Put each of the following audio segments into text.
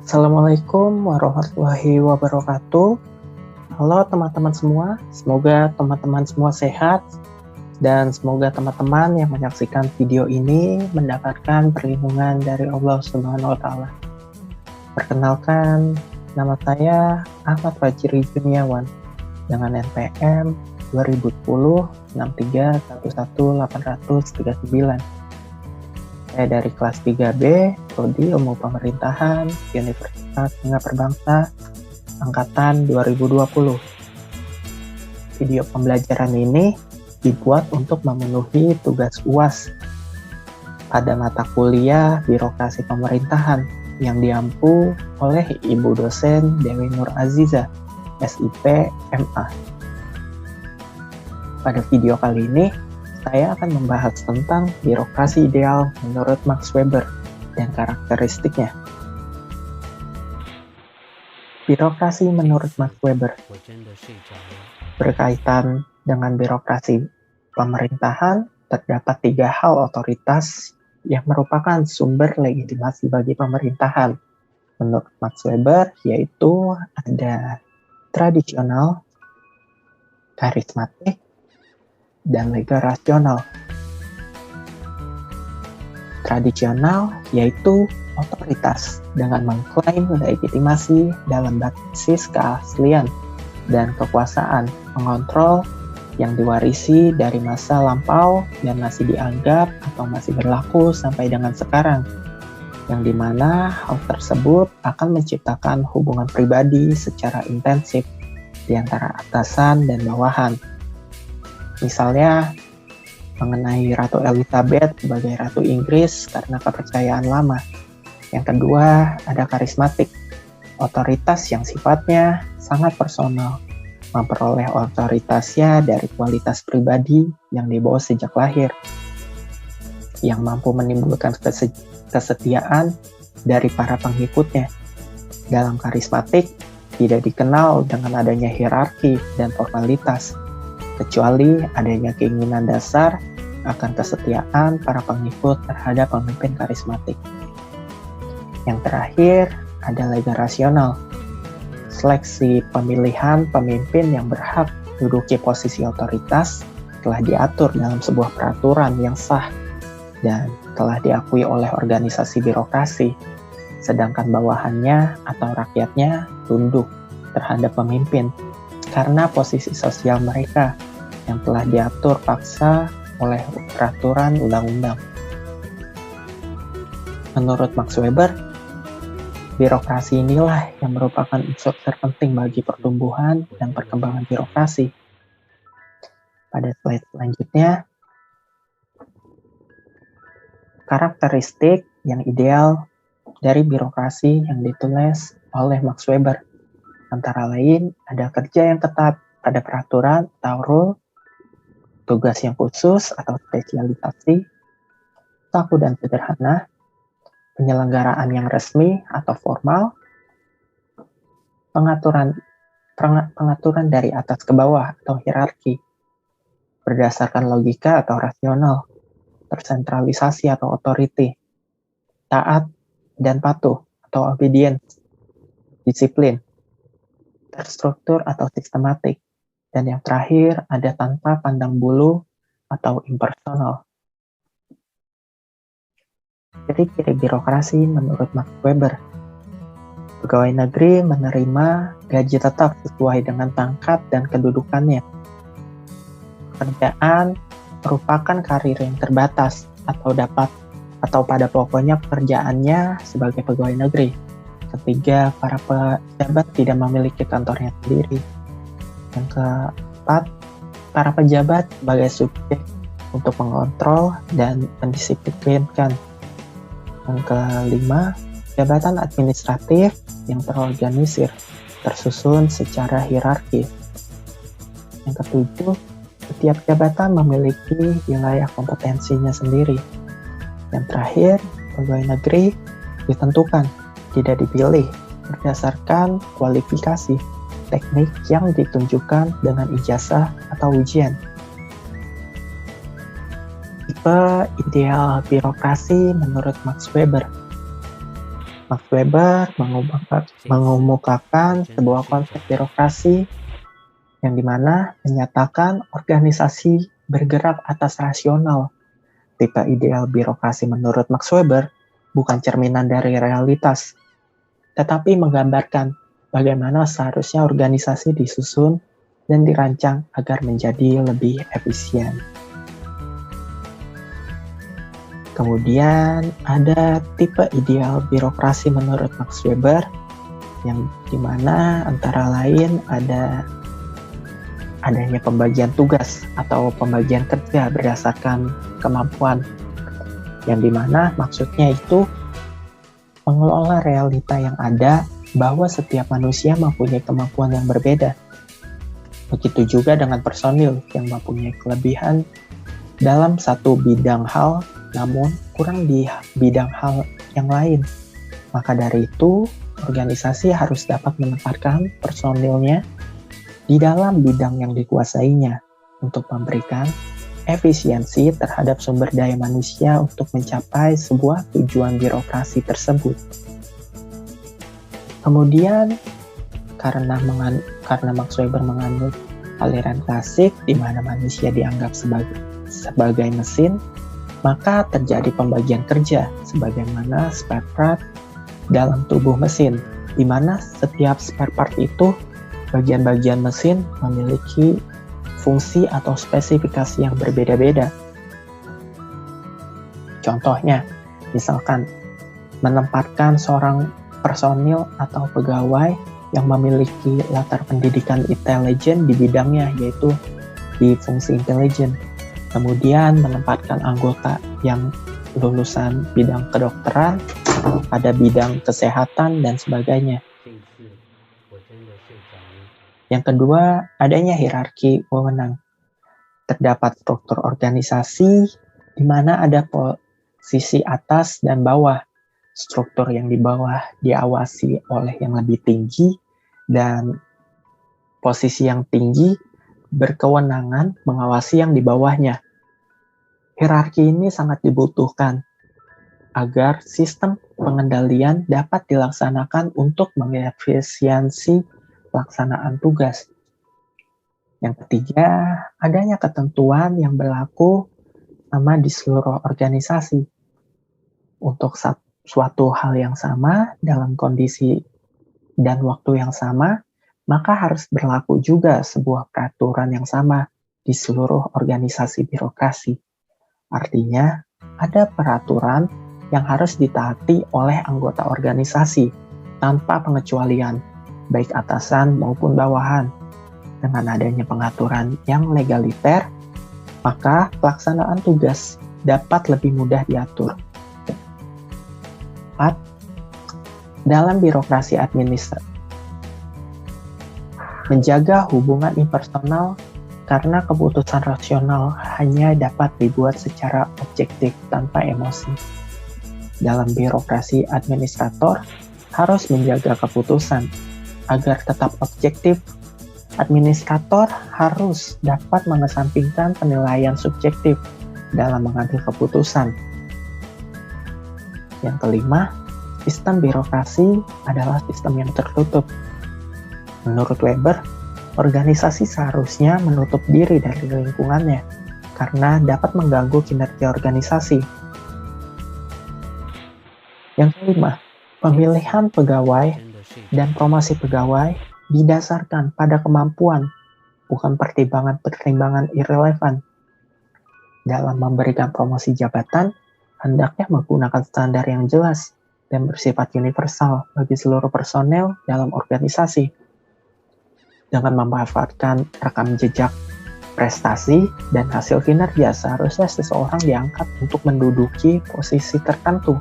Assalamualaikum warahmatullahi wabarakatuh. Halo teman-teman semua, semoga teman-teman semua sehat dan semoga teman-teman yang menyaksikan video ini mendapatkan perlindungan dari Allah Subhanahu wa Ta'ala. Perkenalkan, nama saya Ahmad Fajri Juniawan dengan NPM 2010 6311839. Saya dari kelas 3B, Prodi Ilmu Pemerintahan, Universitas Singapura Bangsa, Angkatan 2020. Video pembelajaran ini dibuat untuk memenuhi tugas UAS pada mata kuliah Birokrasi Pemerintahan yang diampu oleh Ibu dosen Dewi Nur Aziza, SIP MA. Pada video kali ini, saya akan membahas tentang birokrasi ideal menurut Max Weber dan karakteristiknya. Birokrasi menurut Max Weber berkaitan dengan birokrasi pemerintahan, terdapat 3 hal otoritas yang merupakan sumber legitimasi bagi pemerintahan. Menurut Max Weber, yaitu ada tradisional, karismatik, dan lega rasional. Tradisional yaitu otoritas dengan mengklaim legitimasi dalam basis keaslian dan kekuasaan mengontrol yang diwarisi dari masa lampau dan masih dianggap atau masih berlaku sampai dengan sekarang, yang dimana hal tersebut akan menciptakan hubungan pribadi secara intensif di antara atasan dan bawahan. Misalnya mengenai Ratu Elizabeth sebagai Ratu Inggris karena kepercayaan lama. Yang kedua, ada karismatik, otoritas yang sifatnya sangat personal, memperoleh otoritasnya dari kualitas pribadi yang dibawa sejak lahir, yang mampu menimbulkan kesetiaan dari para pengikutnya. Dalam karismatik, tidak dikenal dengan adanya hierarki dan formalitas, kecuali adanya keinginan dasar akan kesetiaan para pengikut terhadap pemimpin karismatik. Yang terakhir, ada lega rasional. Seleksi pemilihan pemimpin yang berhak menduduki posisi otoritas telah diatur dalam sebuah peraturan yang sah dan telah diakui oleh organisasi birokrasi, sedangkan bawahannya atau rakyatnya tunduk terhadap pemimpin karena posisi sosial mereka yang telah diatur paksa oleh peraturan undang-undang. Menurut Max Weber, birokrasi inilah yang merupakan unsur terpenting bagi pertumbuhan dan perkembangan birokrasi. Pada slide selanjutnya, karakteristik yang ideal dari birokrasi yang ditulis oleh Max Weber. Antara lain, ada kerja yang ketat pada peraturan atau rule, tugas yang khusus atau spesialisasi, kaku dan sederhana, penyelenggaraan yang resmi atau formal, pengaturan dari atas ke bawah atau hierarki, berdasarkan logika atau rasional, tersentralisasi atau authority, taat dan patuh atau obedience, disiplin, terstruktur atau sistematik, dan yang terakhir ada tanpa pandang bulu atau impersonal. Ciri-ciri birokrasi menurut Max Weber. Pegawai negeri menerima gaji tetap sesuai dengan pangkat dan kedudukannya. Pekerjaan merupakan karir yang terbatas atau pada pokoknya pekerjaannya sebagai pegawai negeri. Ketiga, para pejabat tidak memiliki kantornya sendiri. Yang keempat, para pejabat sebagai subjek untuk mengontrol dan mendisiplinkan. Yang kelima, jabatan administratif yang terorganisir, tersusun secara hierarkis. Yang ketujuh, setiap jabatan memiliki wilayah kompetensinya sendiri. Yang terakhir, pegawai negeri ditentukan, tidak dipilih berdasarkan kualifikasi teknik yang ditunjukkan dengan ijazah atau ujian. Tipe ideal birokrasi menurut Max Weber. Max Weber mengemukakan sebuah konsep birokrasi yang dimana menyatakan organisasi bergerak atas rasional. Tipe ideal birokrasi menurut Max Weber bukan cerminan dari realitas, tetapi menggambarkan bagaimana seharusnya organisasi disusun dan dirancang agar menjadi lebih efisien. Kemudian ada tipe ideal birokrasi menurut Max Weber, yang dimana antara lain adanya pembagian tugas atau pembagian kerja berdasarkan kemampuan, yang dimana maksudnya itu mengelola realita yang ada bahwa setiap manusia mempunyai kemampuan yang berbeda. Begitu juga dengan personil yang mempunyai kelebihan dalam satu bidang hal, namun kurang di bidang hal yang lain. Maka dari itu, organisasi harus dapat menempatkan personilnya di dalam bidang yang dikuasainya untuk memberikan efisiensi terhadap sumber daya manusia untuk mencapai sebuah tujuan birokrasi tersebut. Kemudian, karena Max Weber menganut aliran klasik di mana manusia dianggap sebagai mesin, maka terjadi pembagian kerja sebagaimana spare part dalam tubuh mesin, di mana setiap spare part itu bagian-bagian mesin memiliki fungsi atau spesifikasi yang berbeda-beda. Contohnya, misalkan menempatkan seorang personil atau pegawai yang memiliki latar pendidikan intelijen di bidangnya, yaitu di fungsi intelijen. Kemudian menempatkan anggota yang lulusan bidang kedokteran pada bidang kesehatan dan sebagainya. Yang kedua, adanya hierarki wewenang. Terdapat struktur organisasi di mana ada posisi atas dan bawah. Struktur yang di bawah diawasi oleh yang lebih tinggi, dan posisi yang tinggi berkewenangan mengawasi yang di bawahnya. Hierarki ini sangat dibutuhkan agar sistem pengendalian dapat dilaksanakan untuk mengefisiensi pelaksanaan tugas. Yang ketiga, adanya ketentuan yang berlaku sama di seluruh organisasi. Untuk suatu hal yang sama dalam kondisi dan waktu yang sama, maka harus berlaku juga sebuah peraturan yang sama di seluruh organisasi birokrasi. Artinya, ada peraturan yang harus ditaati oleh anggota organisasi tanpa pengecualian, baik atasan maupun bawahan. Dengan adanya pengaturan yang legaliter, maka pelaksanaan tugas dapat lebih mudah diatur. 4. Dalam birokrasi administratif, menjaga hubungan impersonal karena keputusan rasional hanya dapat dibuat secara objektif tanpa emosi. Dalam birokrasi administrator harus menjaga keputusan agar tetap objektif. Administrator harus dapat mengesampingkan penilaian subjektif dalam mengambil keputusan. Yang kelima, sistem birokrasi adalah sistem yang tertutup. Menurut Weber, organisasi seharusnya menutup diri dari lingkungannya karena dapat mengganggu kinerja organisasi. Yang kelima, pemilihan pegawai dan promosi pegawai didasarkan pada kemampuan, bukan pertimbangan-pertimbangan irrelevan. Dalam memberikan promosi jabatan, hendaknya menggunakan standar yang jelas dan bersifat universal bagi seluruh personel dalam organisasi. Dengan memanfaatkan rekam jejak prestasi dan hasil kinerja, seharusnya seseorang diangkat untuk menduduki posisi tertentu,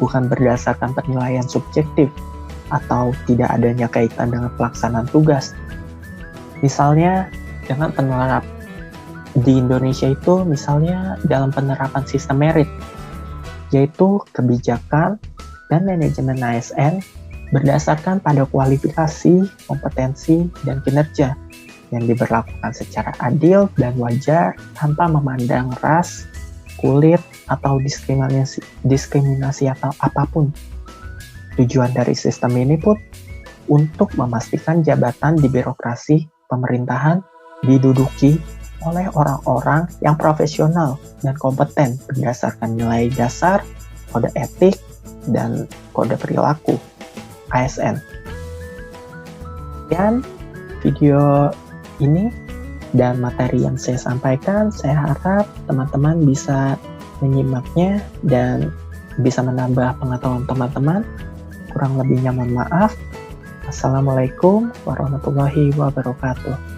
bukan berdasarkan penilaian subjektif atau tidak adanya kaitan dengan pelaksanaan tugas. Misalnya, dengan di Indonesia itu misalnya dalam penerapan sistem merit, yaitu kebijakan dan manajemen ASN berdasarkan pada kualifikasi, kompetensi, dan kinerja yang diberlakukan secara adil dan wajar tanpa memandang ras, kulit, atau diskriminasi atau apapun. Tujuan dari sistem ini pun untuk memastikan jabatan di birokrasi pemerintahan diduduki oleh orang-orang yang profesional dan kompeten berdasarkan nilai dasar, kode etik, dan kode perilaku ASN. Dan video ini dan materi yang saya sampaikan, saya harap teman-teman bisa menyimaknya dan bisa menambah pengetahuan teman-teman. Kurang lebihnya mohon maaf. Assalamualaikum warahmatullahi wabarakatuh.